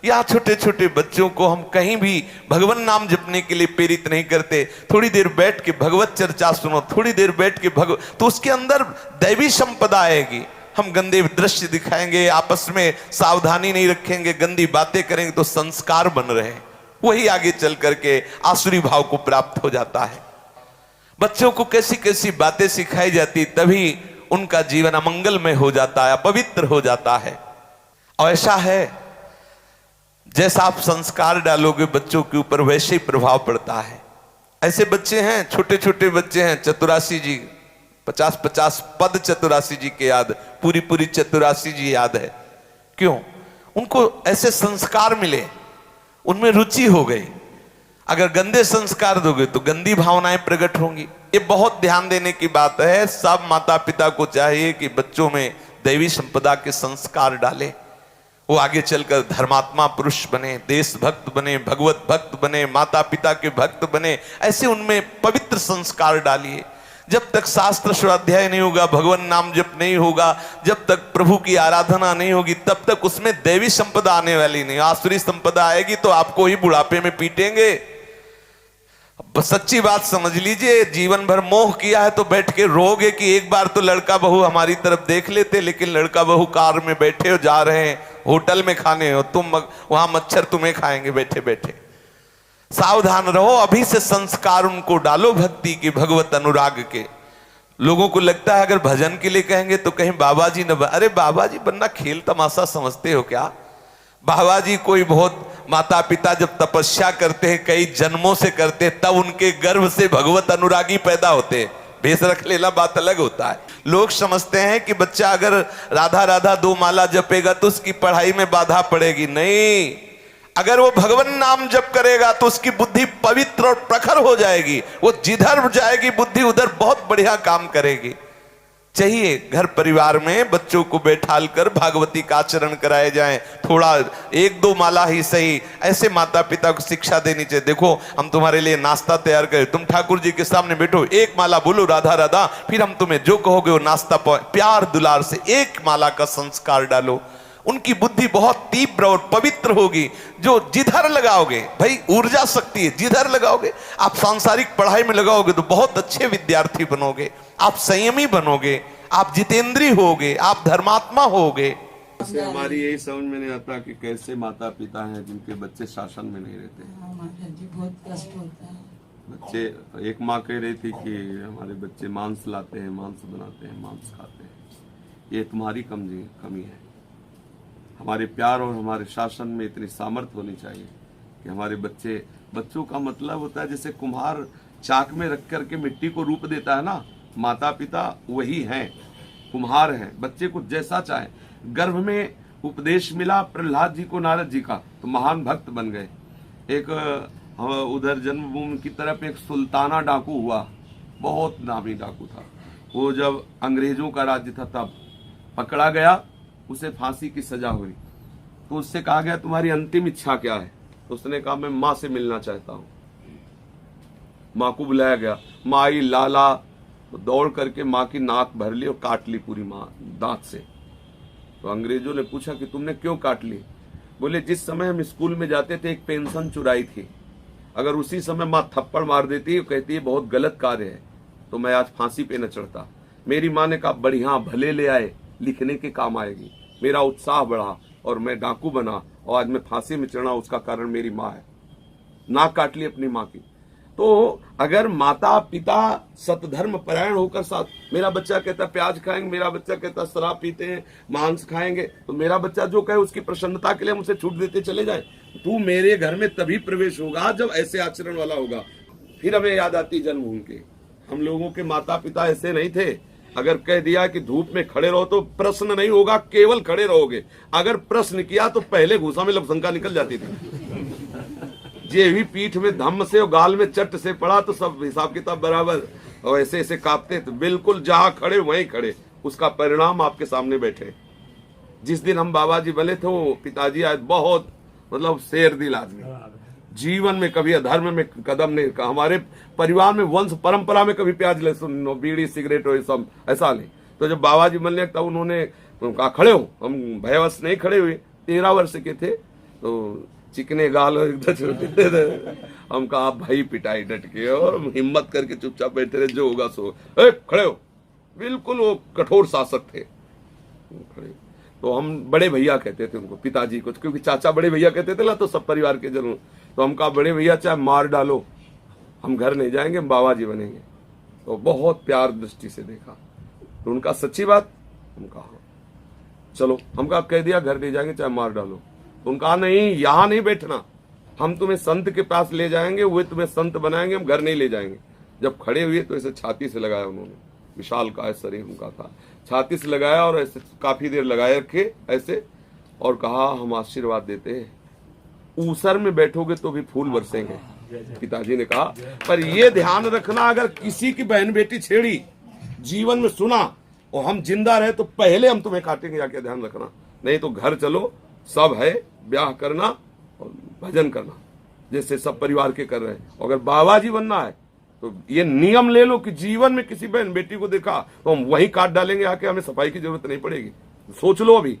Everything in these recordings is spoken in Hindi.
या छोटे छोटे बच्चों को हम कहीं भी भगवान नाम जपने के लिए प्रेरित नहीं करते। थोड़ी देर बैठ के भगवत चर्चा सुनो, थोड़ी देर बैठ के तो उसके अंदर दैवी संपदा आएगी। हम गंदे दृश्य दिखाएंगे, आपस में सावधानी नहीं रखेंगे, गंदी बातें करेंगे तो संस्कार बन रहे हैं, वही आगे चल करके आसुरी भाव को प्राप्त हो जाता है। बच्चों को कैसी कैसी बातें सिखाई जाती, तभी उनका जीवन अमंगलमय हो जाता है, अपवित्र हो जाता है। और ऐसा है जैसा आप संस्कार डालोगे बच्चों के ऊपर वैसे ही प्रभाव पड़ता है। ऐसे बच्चे हैं, छोटे छोटे बच्चे हैं, चतुरासी जी 50-50 पद चतुरासी जी के याद, पूरी चतुरासी जी याद है। क्यों? उनको ऐसे संस्कार मिले, उनमें रुचि हो गई। अगर गंदे संस्कार दोगे तो गंदी भावनाएं प्रकट होंगी। ये बहुत ध्यान देने की बात है। सब माता पिता को चाहिए कि बच्चों में दैवी संपदा के संस्कार डाले, वो आगे चलकर धर्मात्मा पुरुष बने, देशभक्त बने, भगवत भक्त बने, माता पिता के भक्त बने। ऐसे उनमें पवित्र संस्कार डालिए। जब तक शास्त्र स्वाध्याय नहीं होगा, भगवान नाम जप नहीं होगा, जब तक प्रभु की आराधना नहीं होगी, तब तक उसमें दैवी संपदा आने वाली नहीं। आसुरी संपदा आएगी तो आपको ही बुढ़ापे में पीटेंगे। सच्ची बात समझ लीजिए, जीवन भर मोह किया है तो बैठ के रोगे कि एक बार तो लड़का बहू हमारी तरफ देख लेते, लेकिन लड़का बहू कार में बैठे हो, जा रहे हैं होटल में खाने, हो तुम वहां मच्छर तुम्हें खाएंगे बैठे बैठे। सावधान रहो, अभी से संस्कार उनको डालो भक्ति के, भगवत अनुराग के। लोगों को लगता है अगर भजन के लिए कहेंगे तो कहीं बाबा जी न, अरे बाबा जी बनना खेल तमाशा समझते हो क्या? बाबा जी कोई बहुत माता पिता जब तपस्या करते हैं, कई जन्मों से करते हैं, तब उनके गर्भ से भगवत अनुरागी पैदा होते हैं। भेष रख लेना बात अलग होता है। लोग समझते हैं कि बच्चा अगर राधा राधा 2 माला जपेगा तो उसकी पढ़ाई में बाधा पड़ेगी। नहीं, अगर वो भगवान नाम जप करेगा तो उसकी बुद्धि पवित्र और प्रखर हो जाएगी। वो जिधर जाएगी बुद्धि उधर बहुत बढ़िया काम करेगी। चाहिए घर परिवार में बच्चों को बैठाल कर भागवती का आचरण कराए जाएं, थोड़ा 1-2 माला ही सही। ऐसे माता पिता को शिक्षा देनी चाहिए। देखो हम तुम्हारे लिए नाश्ता तैयार करें, तुम ठाकुर जी के सामने बैठो, 1 माला बोलो राधा राधा, फिर हम तुम्हें जो कहोगे वो नाश्ता प्यार दुलार से 1 माला का संस्कार डालो। उनकी बुद्धि बहुत तीव्र और पवित्र होगी। जो जिधर लगाओगे, भाई ऊर्जा शक्ति है, जिधर लगाओगे। आप सांसारिक पढ़ाई में लगाओगे तो बहुत अच्छे विद्यार्थी बनोगे, आप संयमी बनोगे, आप जितेंद्रीय होगे, आप धर्मात्मा होगे। से हमारी यही समझ में नहीं आता कि कैसे माता पिता हैं जिनके बच्चे शासन में नहीं रहते। माता जी बहुत कष्ट होता है। बच्चे, एक माँ कह रही थी कि हमारे बच्चे मांस लाते हैं, मांस बनाते हैं, मांस खाते हैं। ये तुम्हारी कमी है। हमारे प्यार और हमारे शासन में इतनी सामर्थ्य होनी चाहिए कि हमारे बच्चों का मतलब होता है जैसे कुम्हार चाक में रख करके मिट्टी को रूप देता है ना, माता पिता वही हैं, कुम्हार हैं। बच्चे को जैसा चाहे, गर्भ में उपदेश मिला प्रहलाद जी को नारद जी का तो महान भक्त बन गए। एक उधर जन्मभूमि की तरफ एक सुल्ताना डाकू हुआ, बहुत नामी डाकू था। वो जब अंग्रेजों का राज्य था तब पकड़ा गया, उसे फांसी की सजा हुई। तो उससे कहा गया तुम्हारी अंतिम इच्छा क्या है? तो उसने कहा मैं माँ से मिलना चाहता हूँ। माँ को बुलाया गया, माँ आई, लाला तो दौड़ करके माँ की नाक भर ली और काट ली पूरी माँ दांत से। तो अंग्रेजों ने पूछा कि तुमने क्यों काट ली? बोले जिस समय हम स्कूल में जाते थे एक पेंशन चुराई थी, अगर उसी समय माँ थप्पड़ मार देती, कहती है बहुत गलत कार्य है, तो मैं आज फांसी पे न चढ़ता। मेरी माँ ने कहा बढ़िया, भले ले आए, लिखने के काम आएगी। मेरा उत्साह बढ़ा और मैं डाकू बना और आज मैं फांसी में चढ़ा, उसका कारण मेरी माँ है। नाक काट ली अपनी माँ की। तो अगर माता पिता सतधर्म परायण होकर साथ, मेरा बच्चा कहता प्याज खाएंगे, मेरा बच्चा कहता शराब पीते हैं, मांस खाएंगे, तो मेरा बच्चा जो कहे उसकी प्रसन्नता के लिए हम उसे छूट देते चले जाए। तू मेरे घर में तभी प्रवेश होगा जब ऐसे आचरण वाला होगा। फिर हमें याद आती जन्मभूमि की। हम लोगों के माता पिता ऐसे नहीं थे। अगर कह दिया कि धूप में खड़े रहो तो प्रश्न नहीं होगा, केवल खड़े रहोगे। अगर प्रश्न किया तो पहले घूसा में लपशंका निकल जाती थी। जे भी पीठ में धम्म से और गाल में चट से पड़ा तो सब हिसाब किताब बराबर, और ऐसे ऐसे कांपते। तो बिल्कुल जहां खड़े वहीं खड़े, उसका परिणाम आपके सामने बैठे। जिस दिन हम बाबा जी बने थे वो पिताजी आज बहुत मतलब शेर दिल आदमी, जीवन में कभी अधर्म में कदम नहीं रखा। हमारे परिवार में वंश परंपरा में कभी प्याज लहसुन बीड़ी सिगरेट और सब ऐसा नहीं। तो जब बाबा जी बनने तब उन्होंने कहा खड़े हो, हम भयवश नहीं खड़े हुए। 13 वर्ष के थे तो चिकने गाल और एकदम छोटे थे। हम कहा भाई पिटाई डट के, और हिम्मत करके चुपचाप बैठे रहे, जो होगा सो। खड़े हो, बिल्कुल वो कठोर शासक थे। खड़े। तो हम बड़े भैया कहते थे उनको, पिताजी को, क्योंकि चाचा बड़े भैया कहते थे ना, तो सब परिवार के जन। तो हम कहा बड़े भैया चाहे मार डालो, हम घर नहीं जाएंगे, हम बाबा जी बनेंगे। तो बहुत प्यार दृष्टि से देखा। तो उनका सच्ची बात, हम कहा चलो, हम कहा कह दिया घर ले जाएंगे चाहे मार डालो। तो उनका नहीं, यहाँ नहीं बैठना, हम तुम्हें संत के पास ले जाएंगे, वे तुम्हें संत बनाएंगे, हम घर नहीं ले जाएंगे। जब खड़े हुए तो ऐसे छाती से लगाया उन्होंने, विशाल का शरीर उनका था, छाती से लगाया और ऐसे काफी देर लगाए रखे ऐसे, और कहा हम आशीर्वाद देते हैं, ऊसर में बैठोगे तो भी फूल बरसेंगे। पिताजी ने कहा पर ये ध्यान रखना, अगर किसी की बहन बेटी छेड़ी, जीवन में सुना और हम जिंदा रहे तो पहले हम तुम्हें काटेंगे, जाके ध्यान रखना, नहीं तो घर चलो, सब है, ब्याह करना और भजन करना जैसे सब परिवार के कर रहे हैं। अगर बाबा जी बनना है तो ये नियम ले लो कि जीवन में किसी बहन बेटी को देखा तो हम वहीं काट डालेंगे आके, हमें सफाई की जरूरत नहीं पड़ेगी। सोच लो अभी,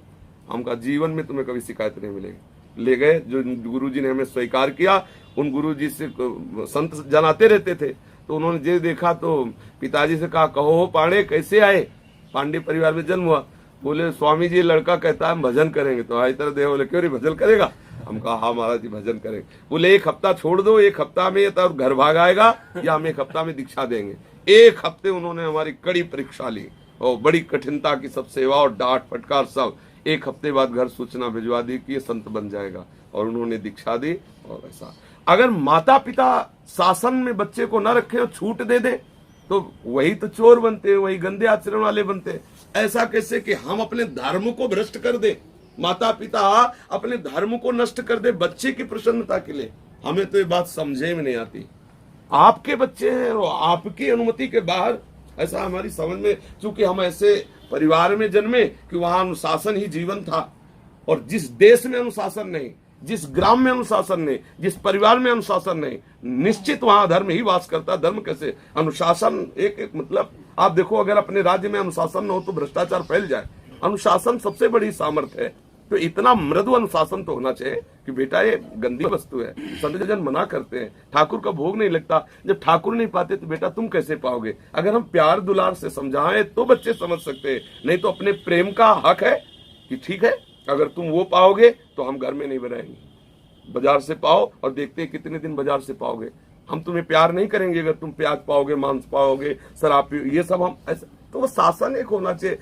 हम कहा जीवन में तुम्हें कभी शिकायत नहीं मिलेगी। ले गए, जो गुरुजी ने हमें स्वीकार किया, उन गुरुजी से संत जनाते रहते थे, तो उन्होंने जे देखा तो पिताजी से कहा कहो पांडे कैसे आए, पांडे परिवार में जन्म हुआ। बोले स्वामी जी लड़का कहता है हम भजन करेंगे। तो आई तरह देव बोले क्यों रे भजन करेगा, हम कहा हाँ महाराज जी भजन करेंगे। बोले एक हफ्ता छोड़ दो, एक हफ्ता में तो घर भाग आएगा या हम एक हफ्ता में दीक्षा देंगे। एक हफ्ते उन्होंने हमारी कड़ी परीक्षा ली और बड़ी कठिनता की सब सेवा और डांट फटकार सब। एक हफ्ते बाद घर सूचना भिजवा दी कि ये संत बन जाएगा, और उन्होंने दीक्षा दी। और ऐसा अगर माता पिता शासन में बच्चे को न रखे और छूट दे दे तो वही तो चोर बनते हैं, वही गंदे आचरण वाले बनते हैं। ऐसा कैसे कि हम अपने धर्म को भ्रष्ट कर दे, माता पिता अपने धर्म को नष्ट कर दे बच्चे की प्रसन्नता के लिए। हमें तो ये बात समझे में नहीं आती। आपके बच्चे हैं और आपकी अनुमति के बाहर, ऐसा हमारी समझ में, चूंकि हम ऐसे परिवार में जन्मे कि वहां अनुशासन ही जीवन था, और जिस देश में अनुशासन नहीं, जिस ग्राम में अनुशासन नहीं, जिस परिवार में अनुशासन नहीं, निश्चित वहां धर्म ही वास करता। धर्म कैसे, अनुशासन एक मतलब आप देखो, अगर अपने राज्य में अनुशासन न हो तो भ्रष्टाचार फैल जाए। अनुशासन सबसे बड़ी सामर्थ्य है। तो इतना मृदु अनुशासन तो होना चाहिए कि बेटा ये गंदी वस्तु है, संत जन मना करते हैं, ठाकुर का भोग नहीं लगता। जब ठाकुर नहीं पाते तो बेटा तुम कैसे पाओगे। अगर हम प्यार दुलार से समझाएं तो बच्चे समझ सकते हैं, नहीं तो अपने प्रेम का हक है कि ठीक है अगर तुम वो पाओगे तो हम घर में नहीं बनाएंगे, बाजार से पाओ, और देखते हैं कितने दिन बाजार से पाओगे। हम तुम्हें प्यार नहीं करेंगे अगर तुम प्याज पाओगे, मांस पाओगे, शराब, ये सब हम ऐसा। तो वो शासन एक होना चाहिए।